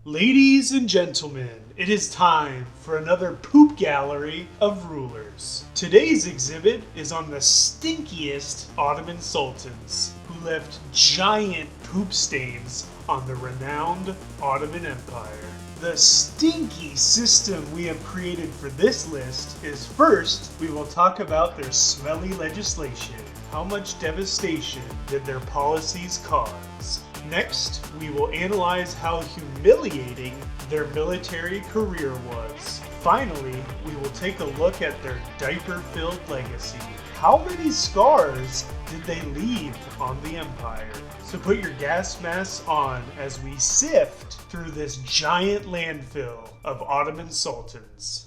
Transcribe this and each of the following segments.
Ladies and gentlemen, it is time for another poop gallery of rulers. Today's exhibit is on the stinkiest Ottoman Sultans, who left giant poop stains on the renowned Ottoman Empire. The stinky system we have created for this list is first, we will talk about their smelly legislation. How much devastation did their policies cause? Next, we will analyze how humiliating their military career was. Finally, we will take a look at their diaper-filled legacy. How many scars did they leave on the empire? So put your gas masks on as we sift through this giant landfill of Ottoman Sultans.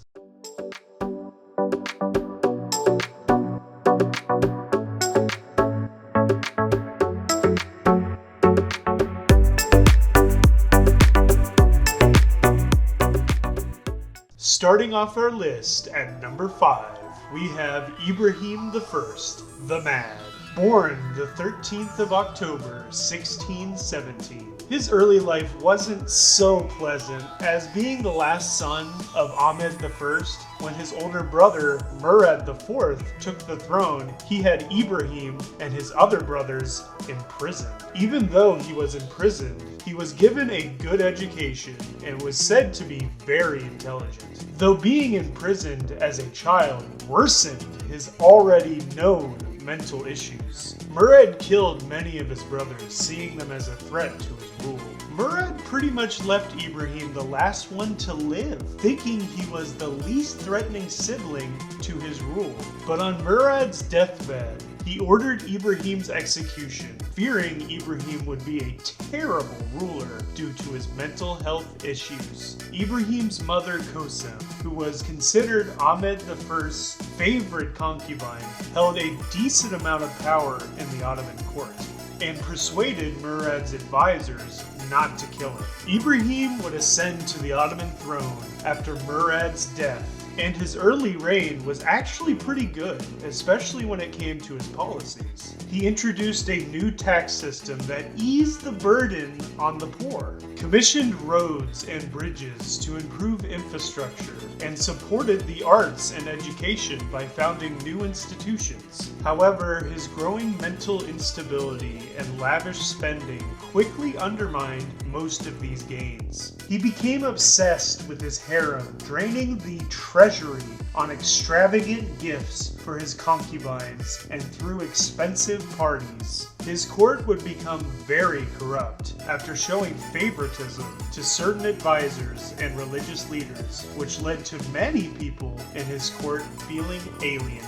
Starting off our list at number 5, we have Ibrahim I, the Mad. Born the 13th of October, 1617. His early life wasn't so pleasant, as being the last son of Ahmed I, when his older brother Murad IV took the throne, he had Ibrahim and his other brothers imprisoned. Even though he was imprisoned, he was given a good education and was said to be very intelligent, though being imprisoned as a child worsened his already known mental issues. Murad killed many of his brothers, seeing them as a threat to his rule. Murad pretty much left Ibrahim the last one to live, thinking he was the least threatening sibling to his rule. But on Murad's deathbed, he ordered Ibrahim's execution, fearing Ibrahim would be a terrible ruler due to his mental health issues. Ibrahim's mother Kosem, who was considered Ahmed I's favorite concubine, held a decent amount of power in the Ottoman court and persuaded Murad's advisors not to kill him. Ibrahim would ascend to the Ottoman throne after Murad's death, and his early reign was actually pretty good, especially when it came to his policies. He introduced a new tax system that eased the burden on the poor, commissioned roads and bridges to improve infrastructure, and supported the arts and education by founding new institutions. However, his growing mental instability and lavish spending quickly undermined most of these gains. He became obsessed with his harem, draining the treasury on extravagant gifts for his concubines and through expensive parties. His court would become very corrupt after showing favoritism to certain advisors and religious leaders, which led to many people in his court feeling alienated.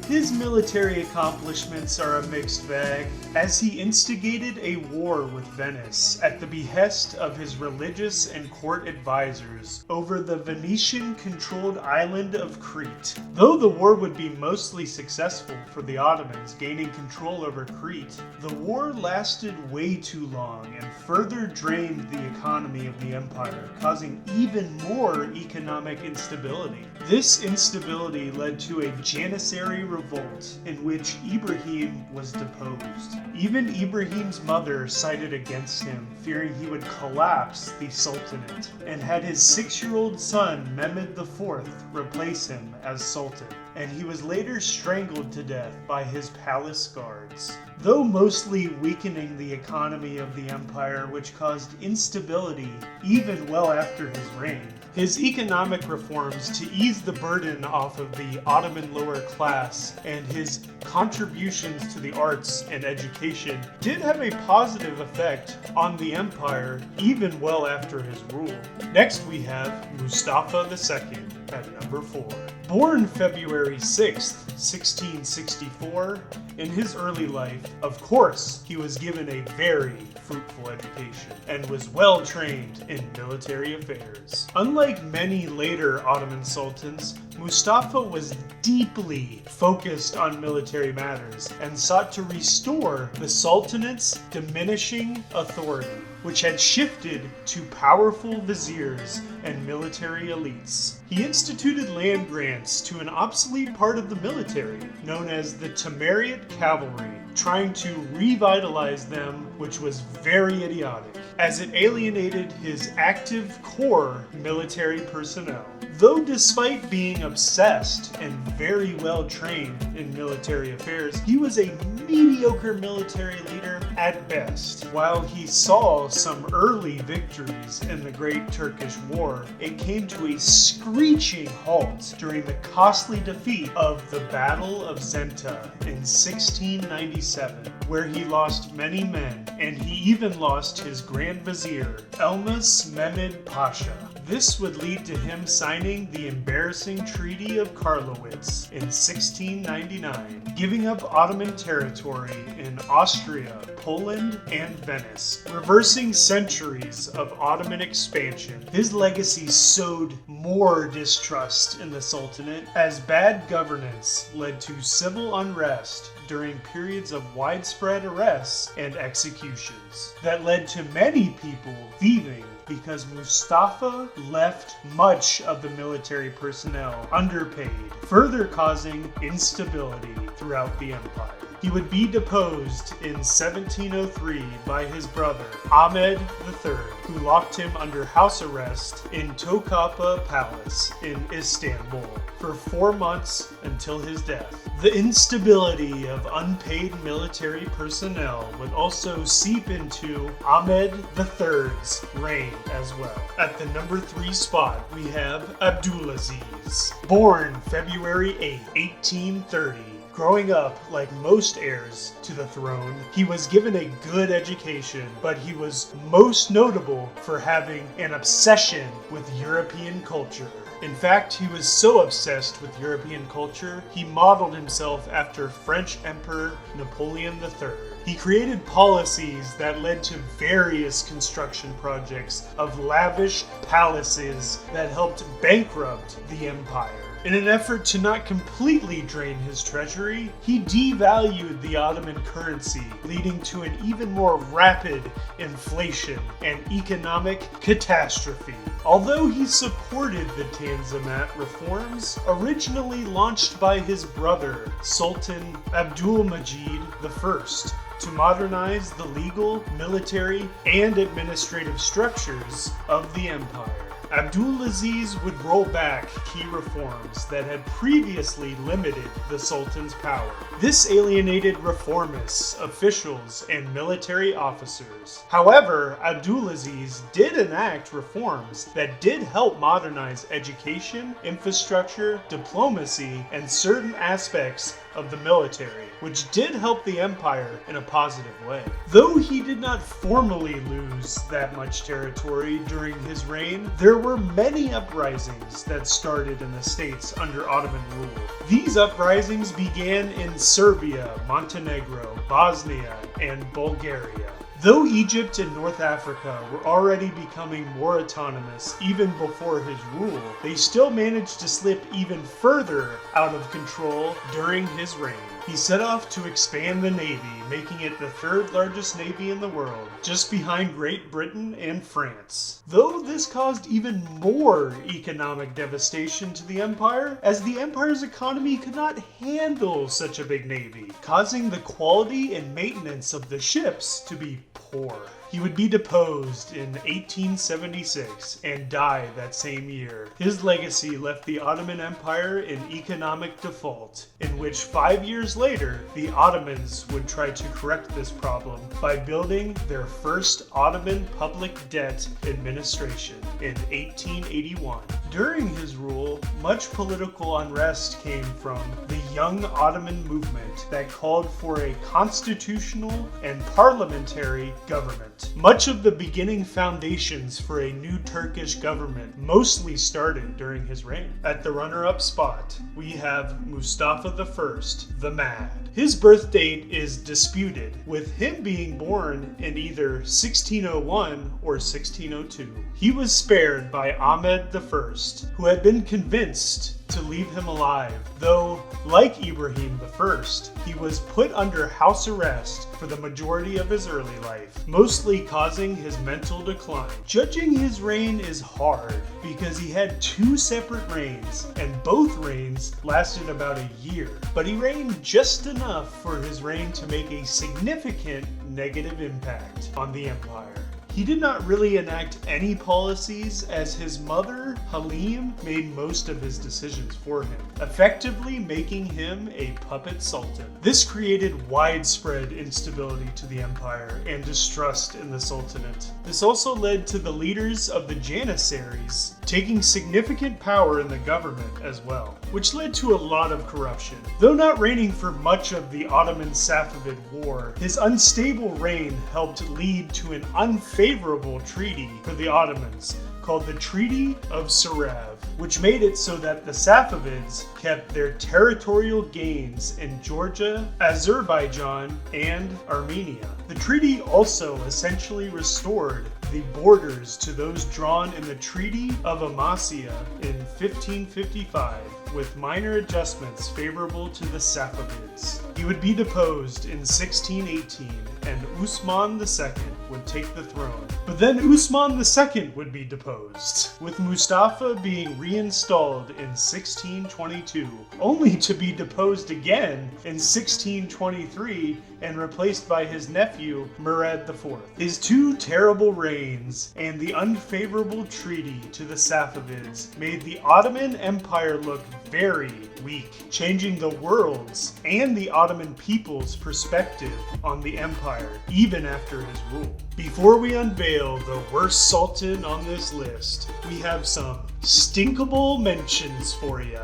His military accomplishments are a mixed bag, as he instigated a war with Venice at the behest of his religious and court advisors over the Venetian-controlled island of Crete. Though the war would be mostly successful for the Ottomans gaining control over Crete, the war lasted way too long and further drained the economy of the empire, causing even more economic instability. This instability led to a Janissary revolt in which Ibrahim was deposed. Even Ibrahim's mother sided against him, fearing he would collapse the sultanate, and had his 6-year-old son Mehmed IV replace him as sultan, and he was later strangled to death by his palace guards. Though mostly weakening the economy of the empire, which caused instability even well after his reign, his economic reforms to ease the burden off of the Ottoman lower class and his contributions to the arts and education did have a positive effect on the empire even well after his rule. Next we have Mustafa II at number 4. Born February 6, 1664, in his early life, of course, he was given a very fruitful education and was well trained in military affairs. Unlike many later Ottoman sultans, Mustafa was deeply focused on military matters and sought to restore the sultanate's diminishing authority, which had shifted to powerful viziers and military elites. He instituted land grants to an obsolete part of the military, known as the Timerate Cavalry, trying to revitalize them, which was very idiotic, as it alienated his active core military personnel. Though despite being obsessed and very well trained in military affairs, he was a mediocre military leader at best. While he saw some early victories in the Great Turkish War, it came to a screeching halt during the costly defeat of the Battle of Zenta in 1697, where he lost many men, and he even lost his Grand Vizier, Elmas Mehmed Pasha. This would lead to him signing the embarrassing Treaty of Karlowitz in 1699, giving up Ottoman territory in Austria, Poland, and Venice, reversing centuries of Ottoman expansion. His legacy sowed more distrust in the Sultanate, as bad governance led to civil unrest during periods of widespread arrests and executions that led to many people leaving because Mustafa left much of the military personnel underpaid, further causing instability throughout the empire. He would be deposed in 1703 by his brother, Ahmed III, who locked him under house arrest in Topkapı Palace in Istanbul for 4 months until his death. The instability of unpaid military personnel would also seep into Ahmed III's reign as well. At the number 3 spot, we have Abdulaziz, born February 8, 1830. Growing up, like most heirs to the throne, he was given a good education, but he was most notable for having an obsession with European culture. In fact, he was so obsessed with European culture, he modeled himself after French Emperor Napoleon III. He created policies that led to various construction projects of lavish palaces that helped bankrupt the empire. In an effort to not completely drain his treasury, he devalued the Ottoman currency, leading to an even more rapid inflation and economic catastrophe. Although he supported the Tanzimat reforms, originally launched by his brother, Sultan Abdulmajid I, to modernize the legal, military, and administrative structures of the empire, Abdulaziz would roll back key reforms that had previously limited the Sultan's power. This alienated reformists, officials, and military officers. However, Abdulaziz did enact reforms that did help modernize education, infrastructure, diplomacy, and certain aspects of the military, which did help the empire in a positive way. Though he did not formally lose that much territory during his reign, there were many uprisings that started in the states under Ottoman rule. These uprisings began in Serbia, Montenegro, Bosnia, and Bulgaria. Though Egypt and North Africa were already becoming more autonomous even before his rule, they still managed to slip even further out of control during his reign. He set off to expand the navy, making it the 3rd largest navy in the world, just behind Great Britain and France. Though this caused even more economic devastation to the empire, as the empire's economy could not handle such a big navy, causing the quality and maintenance of the ships to be poor. He would be deposed in 1876 and die that same year. His legacy left the Ottoman Empire in economic default, in which 5 years later, the Ottomans would try to correct this problem by building their first Ottoman public debt administration in 1881. During his rule, much political unrest came from the Young Ottoman movement that called for a constitutional and parliamentary government. Much of the beginning foundations for a new Turkish government mostly started during his reign. At the runner-up spot, we have Mustafa I, the Mad. His birth date is disputed, with him being born in either 1601 or 1602. He was spared by Ahmed I, who had been convinced to leave him alive, though, like Ibrahim I, he was put under house arrest for the majority of his early life, mostly causing his mental decline. Judging his reign is hard because he had two separate reigns, and both reigns lasted about a year, but he reigned just enough for his reign to make a significant negative impact on the empire. He did not really enact any policies, as his mother, Halim, made most of his decisions for him, effectively making him a puppet sultan. This created widespread instability to the empire and distrust in the sultanate. This also led to the leaders of the Janissaries taking significant power in the government as well, which led to a lot of corruption. Though not reigning for much of the Ottoman-Safavid War, his unstable reign helped lead to an unfavorable treaty for the Ottomans called the Treaty of Sarav, which made it so that the Safavids kept their territorial gains in Georgia, Azerbaijan, and Armenia. The treaty also essentially restored the borders to those drawn in the Treaty of Amasya in 1555, with minor adjustments favorable to the Safavids. He would be deposed in 1618, and Usman II would take the throne. But then Usman II would be deposed, with Mustafa being reinstalled in 1622, only to be deposed again in 1623 and replaced by his nephew Murad IV. His two terrible reigns and the unfavorable treaty to the Safavids made the Ottoman Empire look very weak, changing the world's and the Ottoman people's perspective on the empire, even after his rule. Before we unveil the worst sultan on this list, we have some stinkable mentions for ya.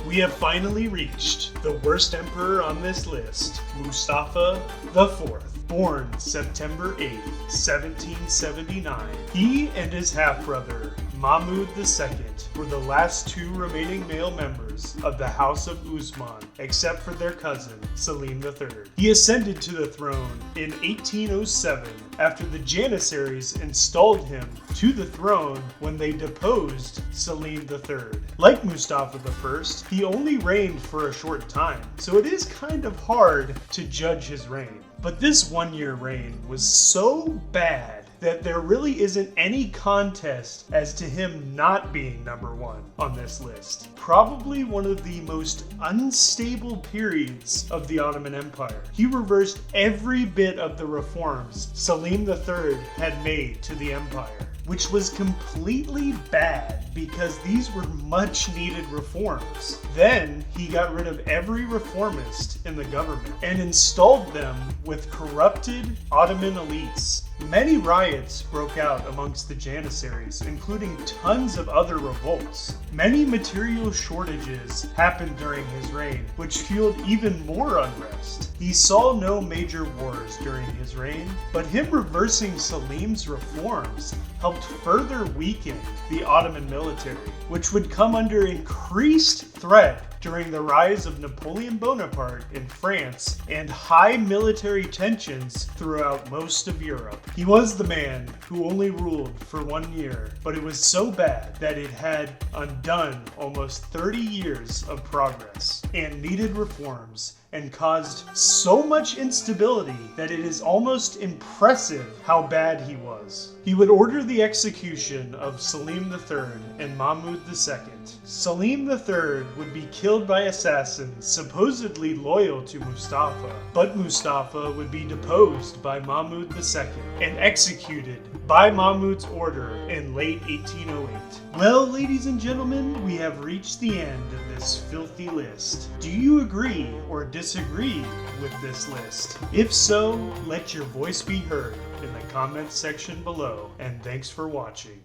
We have finally reached the worst emperor on this list, Mustafa IV. Born September 8, 1779, he and his half-brother, Mahmud II, were the last two remaining male members of the House of Usman, except for their cousin, Selim III. He ascended to the throne in 1807 after the Janissaries installed him to the throne when they deposed Selim III. Like Mustafa I, he only reigned for a short time, so it is kind of hard to judge his reign. But this one-year reign was so bad that there really isn't any contest as to him not being number one on this list. Probably one of the most unstable periods of the Ottoman Empire. He reversed every bit of the reforms Selim III had made to the empire, which was completely bad because these were much needed reforms. Then he got rid of every reformist in the government and installed them with corrupted Ottoman elites. Many riots broke out amongst the Janissaries, including tons of other revolts. Many material shortages happened during his reign, which fueled even more unrest. He saw no major wars during his reign, but him reversing Selim's reforms helped further weaken the Ottoman military, which would come under increased threat during the rise of Napoleon Bonaparte in France and high military tensions throughout most of Europe. He was the man who only ruled for 1 year, but it was so bad that it had undone almost 30 years of progress and needed reforms, and caused so much instability that it is almost impressive how bad he was. He would order the execution of Selim III and Mahmud II. Selim III would be killed by assassins supposedly loyal to Mustafa, but Mustafa would be deposed by Mahmud II and executed by Mahmud's order in late 1808. Well, ladies and gentlemen, we have reached the end of this filthy list. Do you agree or disagree with this list? If so, let your voice be heard in the comments section below, and thanks for watching.